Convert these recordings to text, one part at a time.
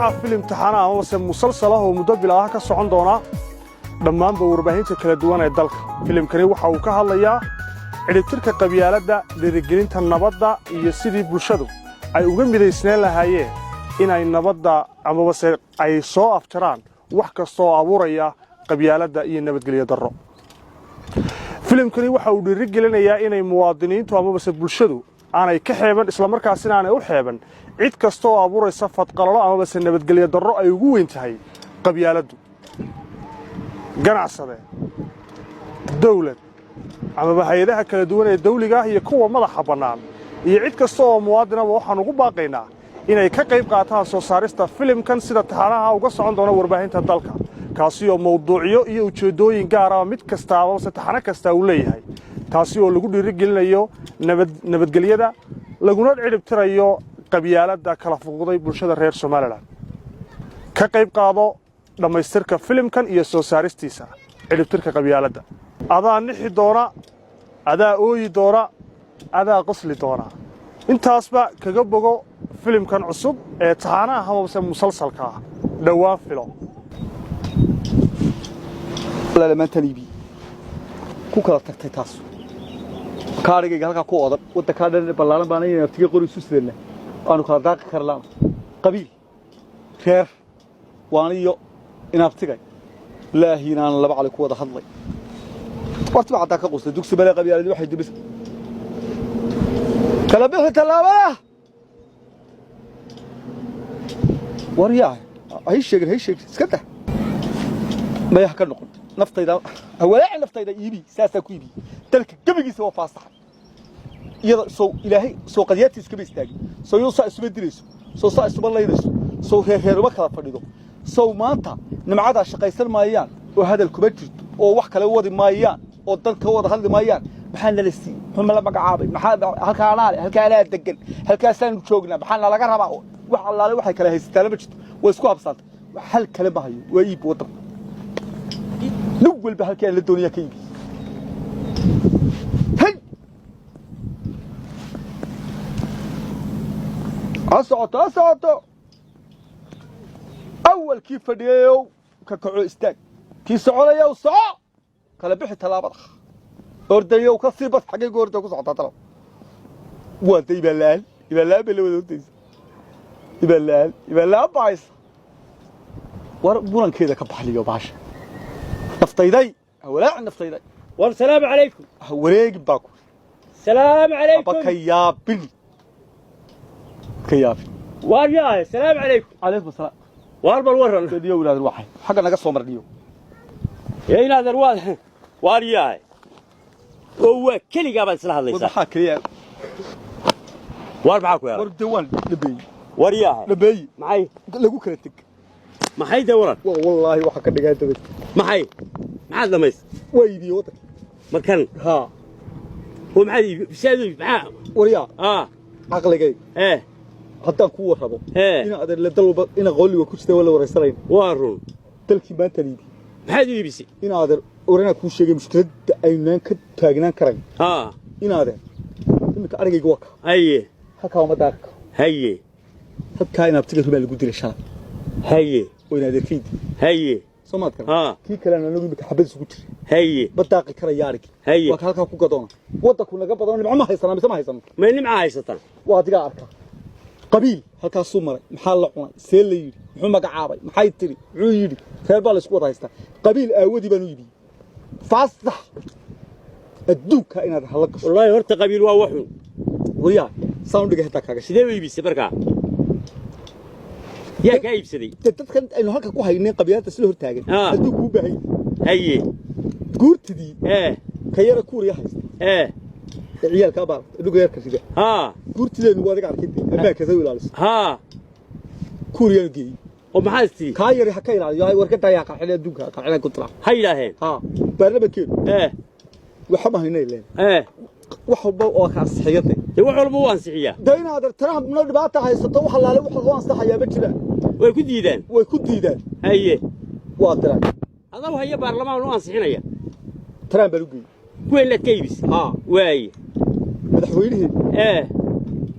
waxaa filim taxana amase musalsal ah oo muddo bil ah ka socon doona dhammaanba warbaahinta kala duwan ee dalka. Filimkani waxa uu ka hadlayaa ciribtirka qabyaaladda, dhiirigelinta nabadda iyo sidii bulshadu ay uga midaysnaan lahaayeen in ay nabadda amase ay soo afjaraan wax kasta oo abuuraya qabyaaladda iyo nabadgelyo darro. Filimkani waxa uu dhiirigelinayaa inay muwaadiniintu amase bulshadu aanay ka xeeban isla markaasina aanay u xeeban cid kasta oo abuuraysa fadqalalo amase nabadgelyo darro ay ugu weyn tahay qabyaaladdu. Ganacsade, dawlad, ama hay'adaha kala duwan ee dawliga ah iyo kuwa madaxa bannaan iyo cid kasta oo muwaadinaba waxaan ugu baaqaynaa inay ka qayb qaataan soo saarista filimkan sida taxanaha uga socon doona warbaahinta dalka, kaasi oo mowduucyo iyo ujeedooyin gaar ah mid kasta amase taxana kasta uu leeyahay, taasi oo lagu dhiirigelinayo nabadgelyada laguna ciribtirayo qabyaaladda kala fuqday bulshada reer Soomaaliland. Ka qayb qaado dhamaystirka filimkan iyo soo saaristiisa ciribtirka qabyaaladda. adaa nixi doona, adaa ooyi doona, adaa qosli doona. intaasba kaga bogo filimkan cusub ee taxanaha amase musalsalka ah dhawaan filo. lama talibi ku kala tagtay taas kaarigayga halka ku odan wada ka dhan balaaran baan inay aftiga qori isu sideenna aanu kala daaqi karnaa qabiil reer waaniyo in aftigay ilaahiinaan laba cali ku wada hadlay waqti bacda ka qosay dugsi bale qabiilada waxay dibis kala bixi talaabada wariyaa ay sheegay iska taa ma yax ka noqon naftayda hawaaci naftayda iibi saasa ku iibi dalka gabigiisa waa faasax iyada soo ilaahay soo qadiyatiis ka bistaagi soo yoo saa isba dilayso soo saa isba leeynayso soo reer uma kala fadhido soo maanta nimcada shaqaysan maayaan oo hadal kuma jirto oo wax kale wadi maayaan oo dalka wada hadli maayaan maxaa la leeyahay xuma la magacaabay maxaa halkaana degan halkaasaan joognaa maxaa laga rabaa wax allaale waxay kala haystaan ma jirto way isku habsantay hal kale ma hayo waa iib wada نقول بهالكي اللي الدنيا كيبي هاي أصعد أول كيف فديو ككعو استاك كي سعولي يو سعو كلا بيحي تلابضخ أرديو كثيبت حقيقة أرديو كسعطة طلب وانت يبلال بلي ودوتيس يبلال بايس وربونا كذا كبحلي يو باشا نفتيدي ولا نفتيدي والسلام عليكم وريق باكو السلام عليكم أبا كيابني كيابي وارياه السلام عليكم عليكم السلام واربل ورن ديو ولاد الواحد حقا نقا سو مرديو يا ولاد الواحد وارياه هو كلي قبل سلا هدليسا وضحا كليا وار معاكو يا وردوان لبي وارياه لبي معي لغو كلا تك maxay dawran والله waxa ka dhigay dad maxay maxaad dhamays waydi wada markan ha oo maxay bishaadu maxaa wariya aqligay hadda ku warrabo in aad la dalba in qoliga ku jirtay wala wareysanayn waa run dalkii maanta liibi maxaad iibisay in aad orana ku sheegay mushkilada aynaan ka taagnaan karayn in aad imika arigayga waka haye halka uma daaq haye halka in abtiga ruba lagu dilay shalay haye وين هذا الفيد هي سمعت كلام كي كلام أنا نقول حبيت سكوت هي بتاقي كرا يارك هي وكالك كوكا قدونا وضك ولا قبضنا ما هيصنا بس ما هيصنا ما اللي معاه هيصنا وادي عارك قبيل هالك الصومري محل عنا سيلي محمد عابي محيتري عيدي فبال سكوت هيصنا قبيل أودي بنويبي فاصح الدوك هنا هالك والله هرت قبيل واحد ويا ساوند جهتك هذا سيدي ويبي سبركا يا كيف سدي تتكلم إنه هالك كوه ينين قبيلات سلوه تاجن الدوك هو بعيد هي قرت دي كيرا كوريا حس عيال كبار الدوك يركز كذا قرت دي نوادك على كده ما كذا ولا لسه كوريا جي ومحاستي كايري حكينا يا وركتا يا قحنا الدوك قحنا كنت راح هاي لاهين برنامج كده وحما هنا لين وحبوا وكاس حياتي يوحوا الموان سحية دينا هذا ترى من البعثة هاي سطوا وحلا له وحلا صحية بكرة ويكون ديدان هي وادرا هذا وهي برلمان الموان سحينية ترى بلوجي وين لا كيبس واي مدحوينه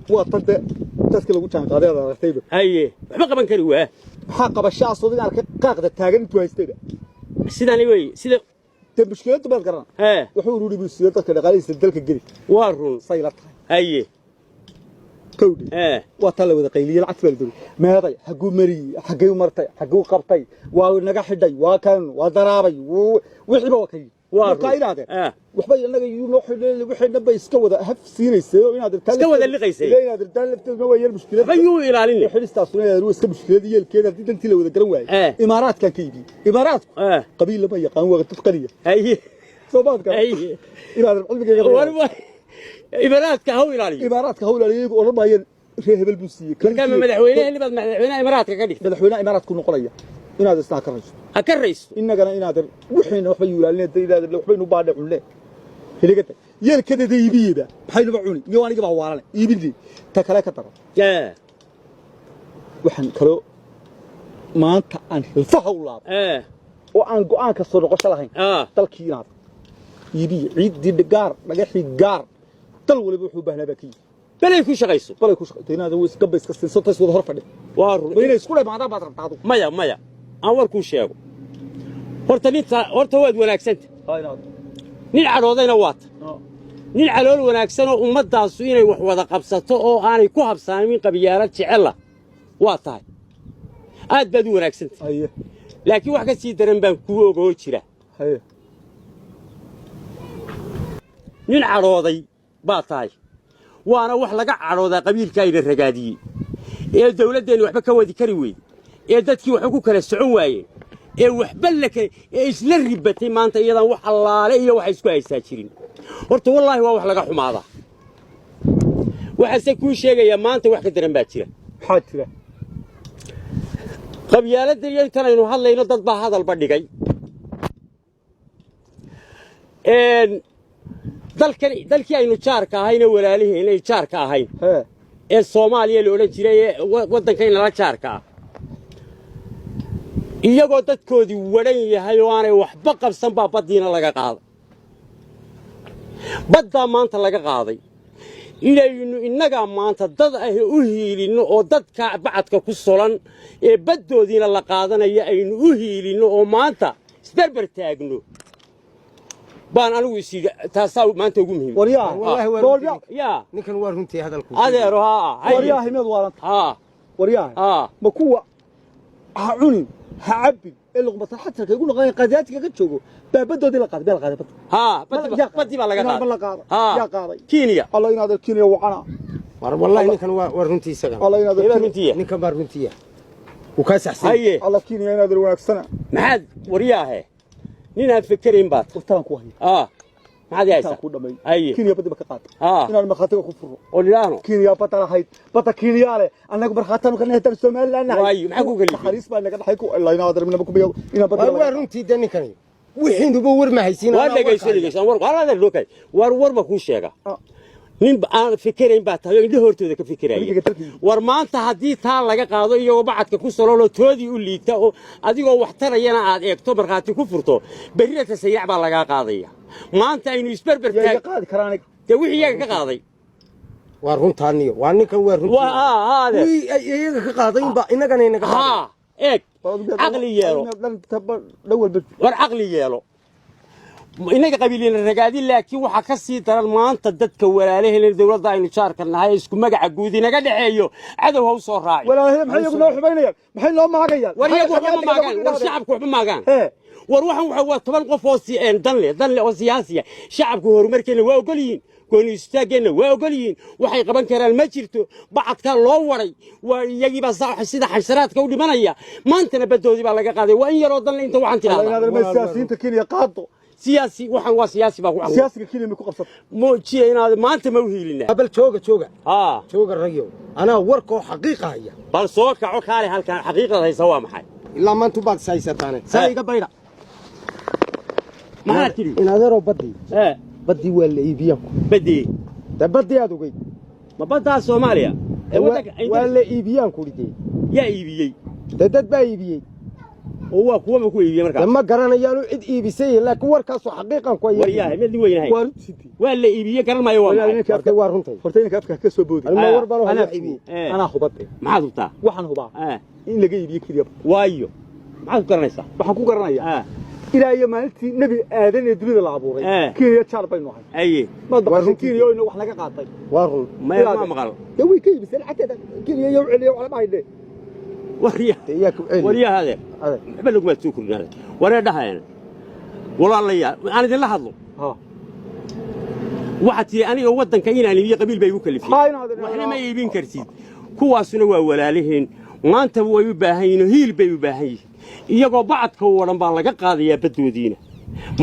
وطد تذكر لو كان قاعد هذا رتيبه هي ما قبل كانوا maxaa qabashaas oo aan qaaqda taagan intuu haystayba sidani wey sida mushkiladu baad garan wuxuu ruri bulshada dadka dhaqaalihiisa dalka geli waa run sayla tahay haye kowdi waa tala wada qayliye lacag bal dul meeday xaqu mari xaqay martay xaqu qabtay waa naga xidhay waa kan waa daraabay wixii ba wakay waa qaayraade waxba inaga yu noo xidhay wixii dhanba iska wada haf siinaysa inaad iska wada liqaysay inaad dalafteedna waa yar mushkilad ayuu ilaalin xilistaas inay iska mushkilad yeelkeeda dintii la wada garan waayay imaaraadka kaydi imaaraadku qabiil lama yaqaan waa dad qaliya haye soomaadka haye inaad cilmiga إماراتك هو إيراني إماراتك هو إيراني والله ما ين رهيب البوسية كان مدحوينه اللي بعد مدحوينه إماراتك كذي مدحوينه إمارات كل قرية إن هذا استاكر رئيس أكرئيس إن جانا إن هذا وحين وحين يولى لنا إذا وحين وبعد ولا هني قلت يل كذا ده يبيه ده بحين بعوني يواني جبه وارنا يبيني تكلا كتر يا وحين كلو ما أنت عن الفهولات وعن قان كسر قشلهين تلكينات يبي عيد دي الجار نجح الجار طلوا بوحو بهنا بكي بلا يكون شغيسو بلا يكون شغيسو هنا هو يسكبس كسر صوت يسود هرفة وارو بين يسكوله مع ده بعض بعضه مايا أول كل شيء هرت واد وناكسنت نعم نيل عروضين وات نيل علول وناكسنو ومدة سوينا وحوض قبسته أو أنا يكوها بسامين قبيارات شعلة واتاي أد بدو وناكسنت أيه لكن واحد سيدرن بنكو جوتشرة أيه نيل عروضي باطاي وانا wax laga carooda qabiilkayna ragaadiyay ee dawladdeena waxba ka wadi kari weey ee dadkii wax ku kala socon waayeen ee waxba la kale ee isla ribatay maanta iyadan wax allaale iyo wax isku haysta jirin horta wallahi waa wax laga xumaada waxa se ku sheegaya maanta wax ka daran baa jira maxaa jira qabyaaladda iyo intan aynu hadlayno dad baa hadal ba dhigay dalkii aynu jaarka ahayna walaalihii inay jaarka ahayn ee Soomaaliya la oran jiray waddankayna la jaarka ah iyagoo dadkoodii wadan yahay oo aanay waxba qabsan baa badiina laga qaaday badda maanta laga qaaday inaynu innaga maanta dad ah u hiilino oo dadka bacadka ku solan ee baddoodiina la qaadanaya aynu u hiilino oo maanta isbarbar taagno baan anigu isiga taasaa maanta ugu muhiim wariyaa ya ninkan waa runtii hadalku adeero wariyaa himeed waaranta wariyaa ma kuwa ha cunin ha cabin ee luqmata xataa kay ugu noqon qadaadka ka joogo baabadoodii la qaaday baa la qaaday badii baa laga qaaday yaa qaaday Kenya alla inaad Kenya wacana war wallahi ninkan waa runtii isaga alla inaad runtii ninkan baa runtii uu ka saxsan alla Kenya inaad wanaagsana maxaad wariyaahe nin aan fikirayn baad waqtan ku hayo maxaad haysaa ku dhamay Kenya badda ka qaad inaan marxatiga ku furo oo ilaano Kenya badda lahayd badda Kenya le anagu marxatan ka neetar Soomaaliland waayo maxaa ku galay xariis baa naga dhaxay ku alla inaad darmina ku biyo ina badda waa runtii ninkan wixiinuba war ma haysiin waa dhageysanaysan war walaada lokay war ma ku sheega nin aan fikirayn baa tahay indho hortooda ka fikiraya war maanta hadii taa laga qaado iyo bacadka ku soloolo toodii u liigta oo adigoo wax tarayana aad eegto marxaati ku furto berrita sayac baa laga qaadaya maanta aynu isbarbar taag qaadi karaan wixii iyaga ka qaaday waa runtaaniyo waa ninkan waa runtii iyaga ka qaaday baa inagana inaga qaaday eeg aqli yeelo war aqli yeelo inaga qabiilina ragaadi laakiin waxa ka sii daran maanta dadka walaalaheena dawladda aynu jaarka nahay isku magaca guud inaga dhaxeeyo cadow ha u soo raaci walaalaheena maxay iyagu noo xubaynayaan maxay noo maagayaan war iyagu waxba ma maagaan war shacabku waxba maagaan war waxan waa 10 qof oo dan leh oo siyaasiya shacabku horumarkeena waa ogol yihiin gooni istaagena waa ogol yihiin waxay qaban karaan ma jirto bacadka loo waray waa iyagiiba sida xasharaadka u dhimanaya maantana badoodii baa laga qaaday waa in yaroo dan inta waxan tiraahdaa siyaasiyiinta Kenya qaado سياسي وحن وسياسي بقى سياسي كلمة مكو قبصت مو شيء أنا ما أنت موهيلنا قبل شوقة شوقة الرجل أنا وركو حقيقة هي بل صوت كعكاري هل كان حقيقة هي سوا محل إلا ما أنتوا بعد سايستانة سايقة بيرا ما هتري إن هذا رو بدي بدي ولا يبيعك بدي ده بدي هذا قوي ما بدها سوماليا ولا يبيعك ولدي يا يبيعي ده بقى يبيعي هو كوما كوي مركز لما قرنا يانو عد إيبسي لكن وركاسو حقيقة كوي ورياه مد وين هاي وارنتي ولا إيبية كرر ما يوم horta waa runtay hortayna afka ka soo boodi anima war baro ana iibi ana hubadday ما حضرتها waxaan hubaa in laga iibiyo kaliya وايو ما حد قرنيسا waxaan ku garanayaa ilaa iyo maalintii nabi aadan ee dunida la abuuray kiriya jaar baynu ahay أي ma baqashay kiriya oo wax laga qaatay waa run ما مقال way ka iibisay xataa kiriya yow celiyo wala baayde ورياه ورياه هذا بلغ ما تشوفون هذا ورياه ده يعني والله يا أنا دي لحظة ها waxaad aniga wadanka inaan iibiyo qabiil bay ugu kalifiyeen waxna ma iibin kartid kuwaasuna waa walaalihiin maanta way u baahan yihiin hiil bay u baahan yihiin iyagoo bacadka wadan baa laga qaadayaa badoodiina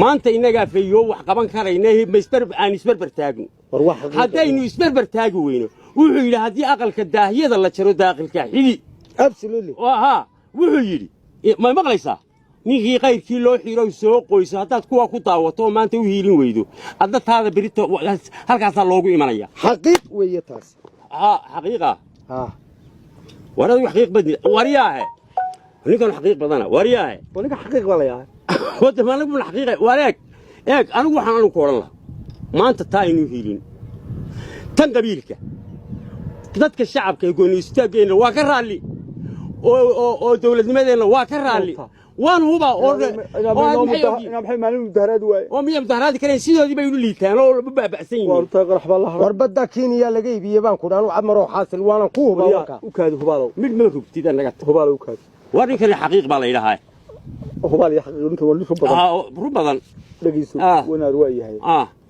maanta inaga fayo wax qaban karayna aan isbarbar taagno haddaynu isbarbar taagi weyno wuxuu yidhi haddii aqalka daahiyada la jaro daaqilka xidi absolutely aha wuxuu yidhi ma maqlaysaa ninkii qayrkii loo xiro soo qoyso haddaad kuwa ku daawato maanta u hiilin weydo adda taada berito halkaasaa loogu imanaya xaqiiq weeye taas xaqiiqa waradu xaqiiq badni wariyaahe ninkan xaqiiq badana wariyaahe ninka xaqiiq wala yahay wada ma lagu xaqiiqa wareeg anigu waxaan ku oran lahaa maanta taa inuu hiilin tan qabiilka dadka shacabka ee gooni istaagayna waa ka raali oo dawladnimadeena waa ka raali waan huba oo maxay maalin mudaharaad waay oo miyam mudaharaad kale sidoodii bay u liitaan oo baabacsan yihiin war taaqar xabal allah warbada Kenya laga iibiyay baan ku dhaan camaro xaasil waana ku huba waka u kaadi hubaalo mid ma rugtida naga hubaalo u kaadi warin kale xaqiiq baa la ilaahay hubaal ya xaqiiq ninka wali badan dhagiisu wanaad waa yahay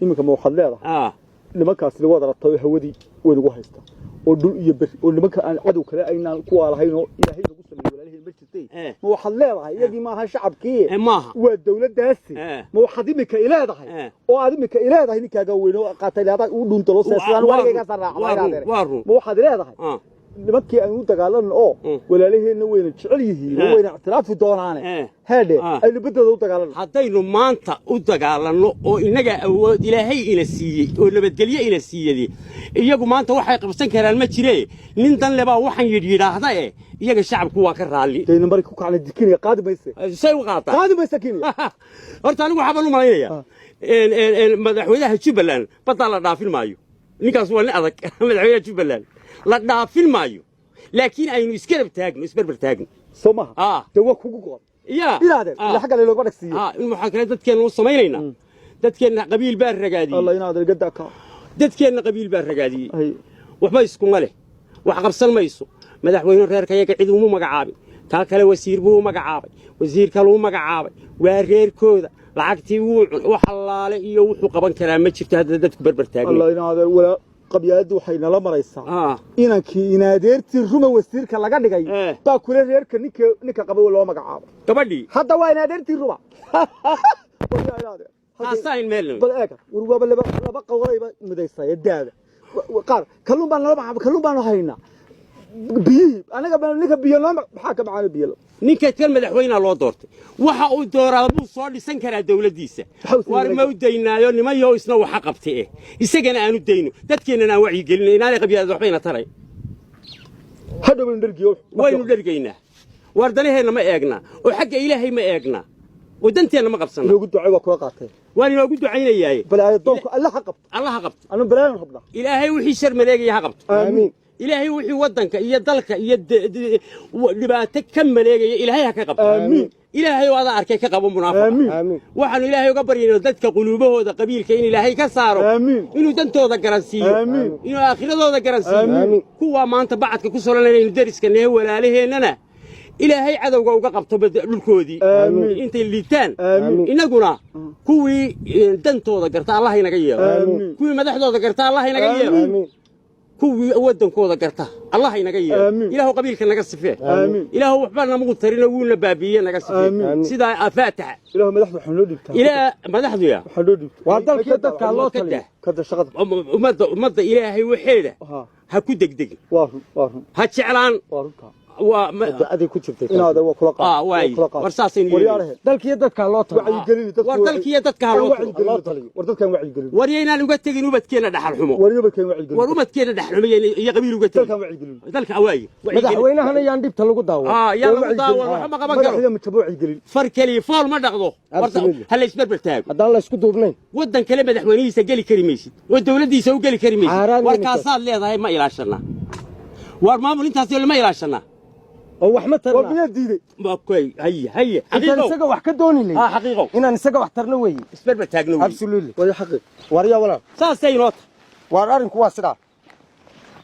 iminka ma waxaad leedahay nimankaas la wada rabtay hawadii way lagu haystaa oo dul iyo bir oo nimanka aan cadow kale aynaan ku waalahayn oo ilaahay lagu sameeyo walaalihiin ma jirtay ma waxaad leedahay iyagii maaha shacabkii waa dawladdaasi ma waxaad imika ileedahay oo aad imika ileedahay ninkaaga weyno qaatay leedahay uu dhunto loo seesaan waliga ka saraaxay ma waxaad leedahay nimankii aan u dagaalanno oo walaalihiinna weyna jecel yihiin oo weyna ictiraafi doonaane هذا اللي بدنا نتقالنا حطينا مانتا ودقالنا وإنجا إلهي إلى السيء ونبدليه إلى السيء دي يجوا مانتا واحد قبضن كران ما تشري نندن لبا واحد يدير هذا يجا الشعب كوا كرالي تي نمبرك كوك على الدكينة قادم يصير سوي قاطع قادم يسكين أرتانو حبلو مايا مدحويها شبلان بطل دافين مايو نكاس ولا أذك مدحويها شبلان لا دافين مايو لكن أينو إسكرب تاجن إسبربر تاجن سمها تو كوكو يا إلى هذا اللي حق اللي لو بدك سيء المحاكمات دتكن وصمينا دتكن قبيل بار رقادي الله ينادر قدك دتكن قبيل بار رقادي وحما يسكن ماله وحقبسن ميسو مدحوينه reerka yaga cid uma magacaabin ka kale wasiir buu magacaabay wasiir kale uu magacaabay waa reerkooda lacagtii uu xalaale iyo wuxuu qaban karaa ma jirto hadda dadku barbar taagan الله ينادر ولا qabyaaladu waxay nala maraysaa inankii inaadeertii ruma wasiirka laga dhigay baa kula reerka ninka qabo loo magacaabo gabadhii hadda waa inaadeertii ruma haasayn meel bal eega warwaaba laba qowlayba midaysay daada qaar kalluun baan haynaa biyi anaga ninka biyo loo maxaa ka macaan biyo ninka kan madaxweynaha loo doortay waxa uu dooraa buu soo dhisan karaa dawladdiisa war ma u daynaayo nimayo isna waxa qabtay isagana aanu dayno dadkeena aan wacyi gelin inaanay qabyaalad waxbayna taray hadhow waynu dhergaynaa wardanaheena ma eegna oo xagga ilaahay ma eegna wadanteena ma qabsana inuu ducay waa kula qaatay waan inoogu ducaynayaa balaa doonku Allah ha qabto anu balaan rabna ilaahay wixii shar maleegaya ha qabto amiin ilaahay wixii wadanka iyo dalka iyo dhibaato ka maleegaya ilaahay ha ka qabto amiin ilaahay wada arkay ka qabo munaafiq amiin waxaanu ilaahay uga baryaynaa dadka qulubahooda qabiilka in ilaahay ka saaro inuu dantooda garansiiyo inuu aakhiradooda garansiiyo kuwa maanta bacadka ku solanayna dariska nee walaalaheenana ilaahay cadawga uga qabto dhulkoodii intay liitaan inaguna kuwii dantooda garta Allah inaga yeelo kuwii madaxdooda garta Allah inaga yeelo kuwii wadankooda garta Allah inaga yeelo ilaahu qabiilka naga sifee ilaahu waxba namu tarina wuuna baabiye naga sifee sida afaataha ilaahu madaxdu xunoo dhibtaa ilaa madaxdu ya xunoo dhibtaa waa dadka loo taliyo kada shaqada ummadda ilaahay waxeeda ha ku degdegin waa ha jeclaan adii ku jirtay inaad waa kula qaad waay warsaasay waryaalahe dalkiyo dadka loo talo wacyi gelin dadku war dalkiyo dadka loo talo war dadkan wacyi gelin wariyayna uga tagin ubadkeena dhaxal xumo wariyo badkeen wacyi gelin war ubadkeena dhaxal xumo iyo qabiil uga tagin dadkan wacyi gelin dalka waay madaxweynahana yaan dhibta lagu daawo yaa lagu daawo waxa ma qaban karo madaxweynaha ma wacyi gelin far kaliya fool ma dhaqdo hal isbarbar taago haddaan la isku duubnayn wadan kale madaxweynihiisa gali kari maysid oo dawladdiisa u gali kari maysid warkaasaad leedahay ma ilaashana war maamul intaas lama ilaashana oo wax ma tarna war diiday ma koy hay inaan isaga wax ka dooni leeyahay xaqiiqo inaan isaga wax tarna weeye isbarbar taagno absolutely way xaqiiq wariya walaal saasay noota war arinku waa sidaa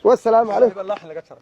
wassalaamu calaykum wallahi laga jar